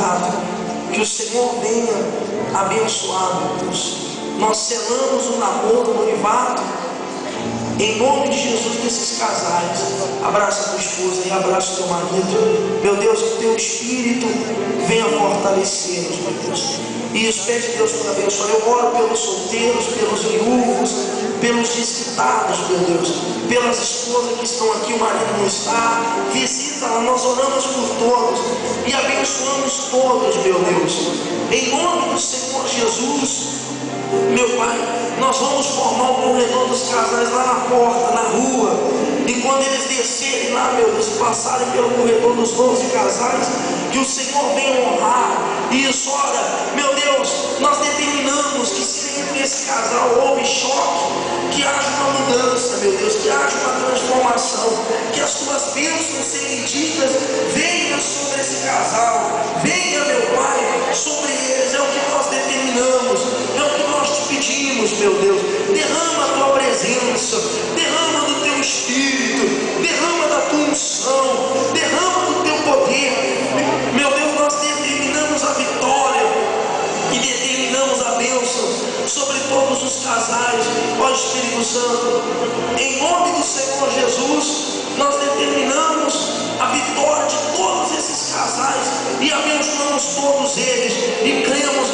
convidado, que o Senhor venha abençoar, meu Deus. Nós selamos o namoro, o noivado, em nome de Jesus, desses casais. Abraça a tua esposa e abraça o teu marido. Meu Deus, que o teu Espírito venha fortalecê-los, meu Deus. E pede Deus para abençoar. Eu oro pelos solteiros, pelos viúvos, pelos desquitados, meu Deus, pelas esposas que estão aqui, o marido não está. Visita-la, nós oramos por todos e abençoamos todos, meu Deus. Em nome do Senhor Jesus, meu Pai, nós vamos formar o corredor dos casais lá na porta, na rua. E quando eles descerem lá, meu Deus, passarem pelo corredor dos 12 casais, que o Senhor venha honrar. E isso, olha, meu Deus, nós determinamos que se entre esse casal houve choque, que haja uma mudança, meu Deus, que haja uma transformação, que as tuas bênçãos benditas venham sobre esse casal, venha, meu Pai, sobre eles. É o que nós determinamos, é o que nós te pedimos, meu Deus. Derrama a tua presença, derrama do teu Espírito, derrama da tua unção, derrama do teu poder, meu Deus. Nós determinamos a vitória e determinamos a bênção sobre todos os casais, ó Espírito Santo, em nome do Senhor Jesus. Nós determinamos a vitória de todos esses casais e abençoamos todos eles e cremos